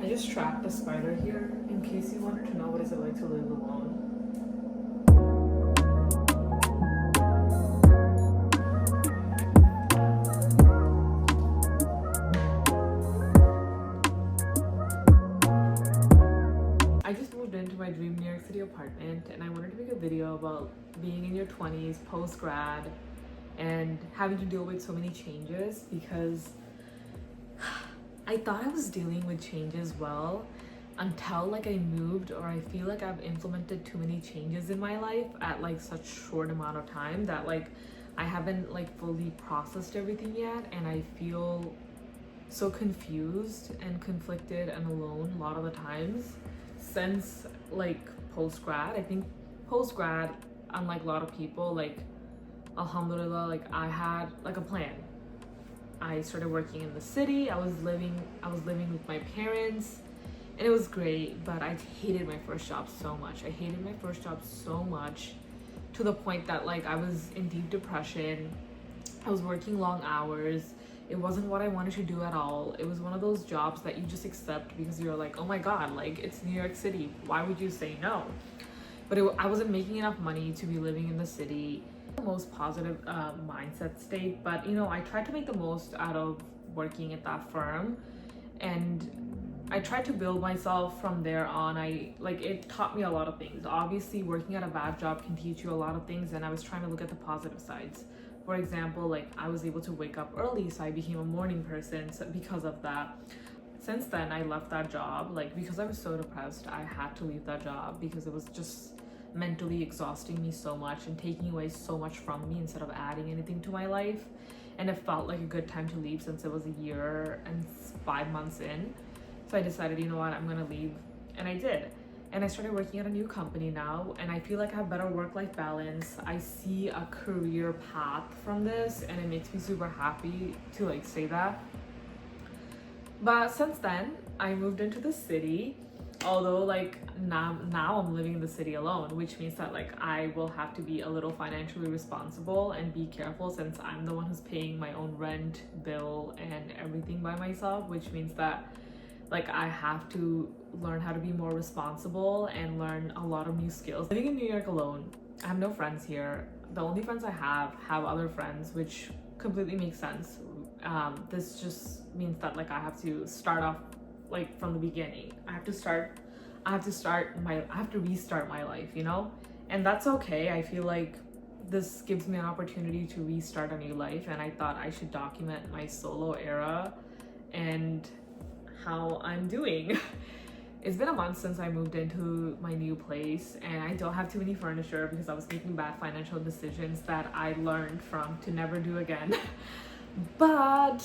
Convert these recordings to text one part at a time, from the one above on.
I just tracked a spider here in case you wanted to know what is it like to live alone. I just moved into my dream New York City apartment and I wanted to make a video about being in your 20s, post grad, and having to deal with so many changes because I thought I was dealing with changes well until like I moved, or I feel like I've implemented too many changes in my life at like such short amount of time that like I haven't like fully processed everything yet, and I feel so confused and conflicted and alone a lot of the times since like post grad. I think post grad, unlike a lot of people, like alhamdulillah, like I had like a plan. I started working in the city. I was living with my parents, and it was great, but I hated my first job so much. I hated my first job so much to the point that like I was in deep depression. I was working long hours. It wasn't what I wanted to do at all. It was one of those jobs that you just accept because you're like, oh my god, like it's New York City. Why would you say no? But I wasn't making enough money to be living in the city. The most positive mindset state, but you know, I tried to make the most out of working at that firm, and I tried to build myself from there on. It taught me a lot of things. Obviously, working at a bad job can teach you a lot of things, and I was trying to look at the positive sides. For example, like I was able to wake up early, so I became a morning person because of that. Since then, I left that job, like because I was so depressed. I had to leave that job because it was just mentally exhausting me so much and taking away so much from me instead of adding anything to my life. And it felt like a good time to leave since it was a year and 5 months in. So I decided, you know what, I'm gonna leave, and I did. And I started working at a new company now, and I feel like I have better work-life balance. I see a career path from this, and it makes me super happy to like say that. But since then, I moved into the city, although like now I'm living in the city alone, which means that like I will have to be a little financially responsible and be careful since I'm the one who's paying my own rent bill and everything by myself, which means that like I have to learn how to be more responsible and learn a lot of new skills. Living in New York alone, I have no friends here. The only friends I have other friends, which completely makes sense. This just means that like I have to start off like from the beginning. I have to restart my life, you know? And that's okay. I feel like this gives me an opportunity to restart a new life, and I thought I should document my solo era and how I'm doing. It's been a month since I moved into my new place, and I don't have too many furniture because I was making bad financial decisions that I learned from to never do again. But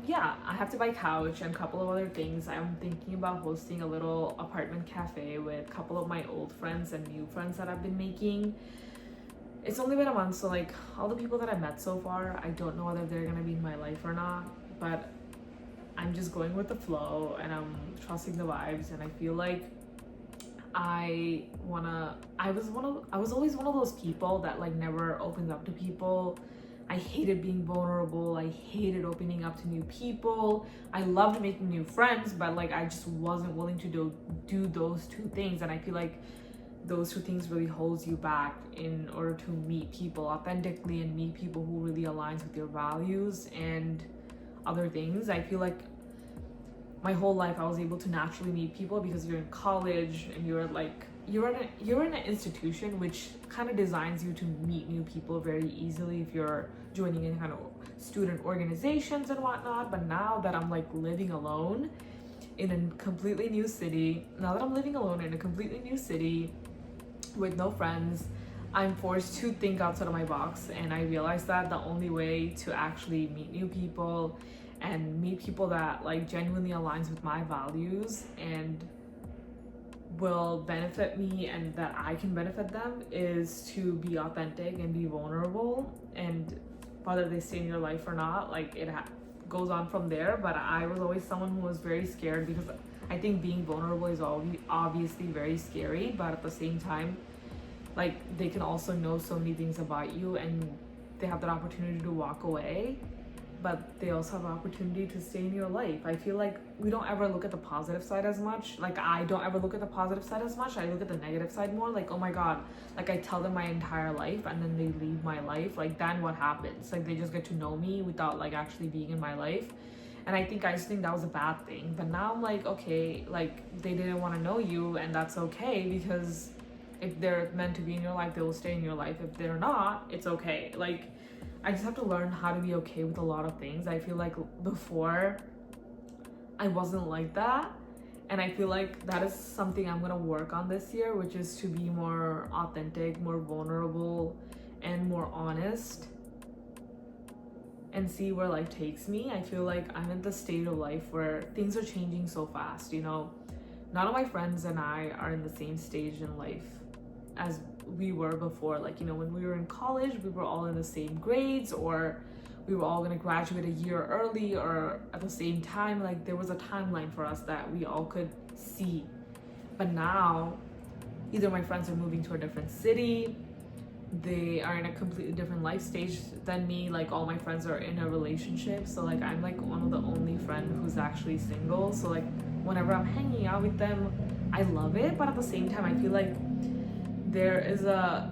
yeah, I have to buy couch and a couple of other things. I'm thinking about hosting a little apartment cafe with a couple of my old friends and new friends that I've been making. It's only been a month, so like all the people that I met so far, I don't know whether they're gonna be in my life or not, but I'm just going with the flow and I'm trusting the vibes. And I feel like I was always one of those people that like never opens up to people. I hated being vulnerable. I hated opening up to new people. I loved making new friends, but like I just wasn't willing to do those two things. And I feel like those two things really holds you back in order to meet people authentically and meet people who really aligns with your values and other things. I feel like my whole life I was able to naturally meet people because you're in college and you're in an institution which kind of designs you to meet new people very easily if you're joining any kind of student organizations and whatnot. But now that I'm like living alone in a completely new city, with no friends, I'm forced to think outside of my box. And I realized that the only way to actually meet new people and meet people that like genuinely aligns with my values and will benefit me and that I can benefit them is to be authentic and be vulnerable. And whether they stay in your life or not, like goes on from there. But I was always someone who was very scared because I think being vulnerable is obviously very scary, but at the same time, like they can also know so many things about you and they have that opportunity to walk away. but they also have an opportunity to stay in your life. I feel like we don't ever look at the positive side as much. Like, I don't ever look at the positive side as much. I look at the negative side more. Like, oh my god, like I tell them my entire life and then they leave my life. Like, then what happens? Like, they just get to know me without like actually being in my life. And I just think that was a bad thing. But now I'm like, okay, like they didn't want to know you, and that's okay, because if they're meant to be in your life, they will stay in your life. If they're not, it's okay. Like, I just have to learn how to be okay with a lot of things. I feel like before I wasn't like that. And I feel like that is something I'm gonna work on this year, which is to be more authentic, more vulnerable, and more honest, and see where life takes me. I feel like I'm in the state of life where things are changing so fast, you know. None of my friends and I are in the same stage in life as we were before. Like, you know, when we were in college, we were all in the same grades, or we were all gonna graduate a year early or at the same time. Like, there was a timeline for us that we all could see. But now, either my friends are moving to a different city, they are in a completely different life stage than me. Like, all my friends are in a relationship, so like I'm like one of the only friends who's actually single. So like whenever I'm hanging out with them, I love it, but at the same time I feel like there's a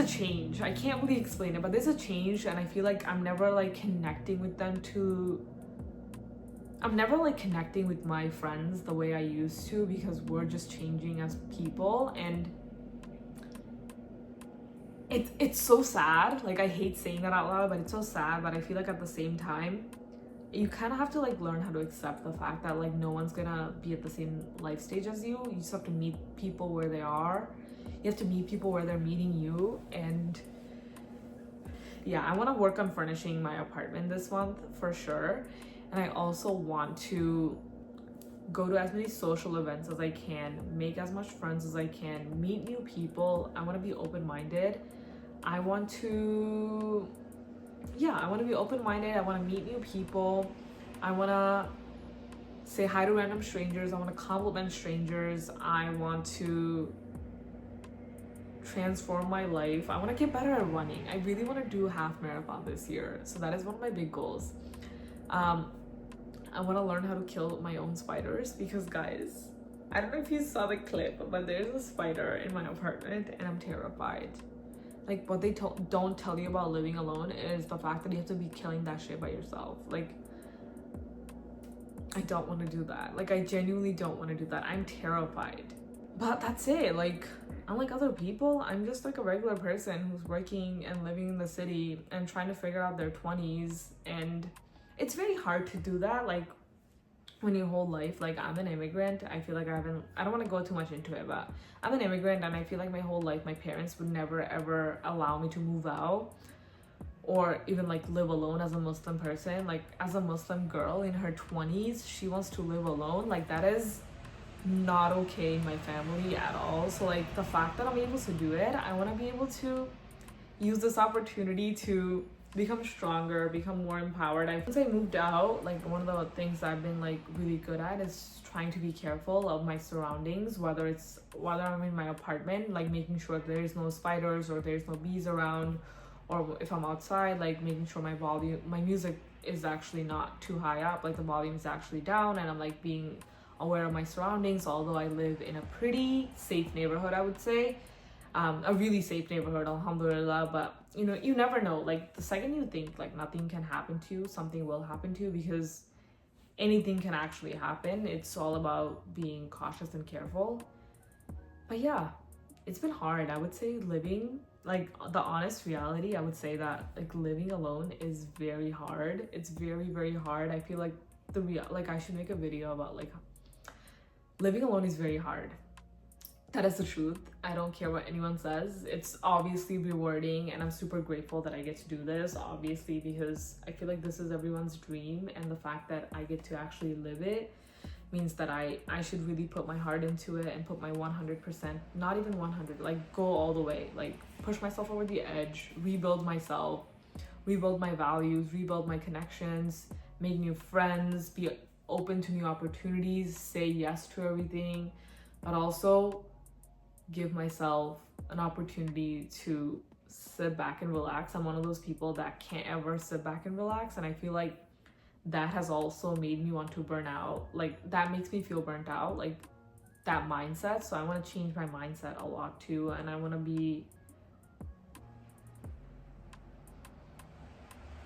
change. I can't really explain it, but there's a change, and I feel like I'm never like connecting with my friends the way I used to, because we're just changing as people. And it's so sad. Like, I hate saying that out loud, but it's so sad. But I feel like at the same time, you kind of have to like learn how to accept the fact that like no one's gonna be at the same life stage as you. You just have to meet people where they are. You have to meet people where they're meeting you. And yeah, I want to work on furnishing my apartment this month for sure. And I also want to go to as many social events as I can, make as much friends as I can, meet new people. I want to be open-minded. I want to be open-minded. I want to meet new people. I want to say hi to random strangers. I want to compliment strangers. I want to transform my life. I want to get better at running. I really want to do a half marathon this year. So that is one of my big goals. I want to learn how to kill my own spiders, because guys, I don't know if you saw the clip, but there's a spider in my apartment and I'm terrified. Like, what they don't tell you about living alone is the fact that you have to be killing that shit by yourself. Like, I don't want to do that. Like, I genuinely don't want to do that. I'm terrified. But that's it. Like, unlike other people, I'm just like a regular person who's working and living in the city and trying to figure out their 20s. And it's very hard to do that. Like, when your whole life, like, I'm an immigrant. I feel like I don't want to go too much into it, but I'm an immigrant, and I feel like my whole life my parents would never ever allow me to move out or even like live alone as a Muslim person. Like, as a Muslim girl in her 20s, she wants to live alone. Like, that is not okay in my family at all. So like, the fact that I'm able to do it, I want to be able to use this opportunity to become stronger, become more empowered. Since I moved out, like, one of the things I've been like really good at is trying to be careful of my surroundings, whether I'm in my apartment, like making sure there's no spiders or there's no bees around, or if I'm outside, like making sure my music is actually not too high up, like the volume is actually down, and I'm like being aware of my surroundings. Although I live in a pretty safe neighborhood, I would say, a really safe neighborhood, alhamdulillah. But you know, you never know. Like, the second you think like nothing can happen to you, something will happen to you, because anything can actually happen. It's all about being cautious and careful. But yeah, it's been hard. I would say living, like, the honest reality, I would say that like living alone is very hard. It's very, very hard. I feel like I should make a video about like living alone is very hard. That is the truth. I don't care what anyone says. It's obviously rewarding, and I'm super grateful that I get to do this, obviously, because I feel like this is everyone's dream, and the fact that I get to actually live it means that I should really put my heart into it and put my 100%, not even 100, like go all the way, like push myself over the edge, rebuild myself, rebuild my values, rebuild my connections, make new friends, be open to new opportunities, say yes to everything, but also give myself an opportunity to sit back and relax. I'm one of those people that can't ever sit back and relax, and I feel like that has also made me want to burn out. Like that makes me feel burnt out, like that mindset. So I want to change my mindset a lot too, and I want to be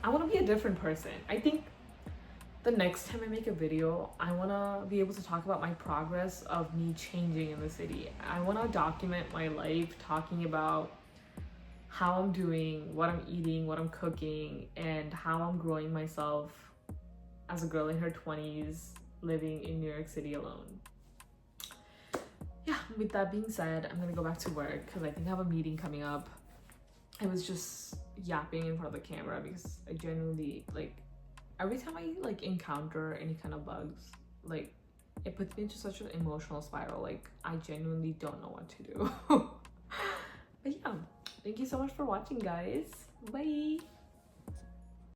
a different person. I think the next time I make a video, I want to be able to talk about my progress of me changing in the city. I want to document my life, talking about how I'm doing, what I'm eating, what I'm cooking, and how I'm growing myself as a girl in her 20s living in New York City alone. Yeah, with that being said, I'm gonna go back to work because I think I have a meeting coming up. I was just yapping in front of the camera because I genuinely, like, every time I like encounter any kind of bugs, like it puts me into such an emotional spiral. Like I genuinely don't know what to do. But yeah, thank you so much for watching, guys. Bye.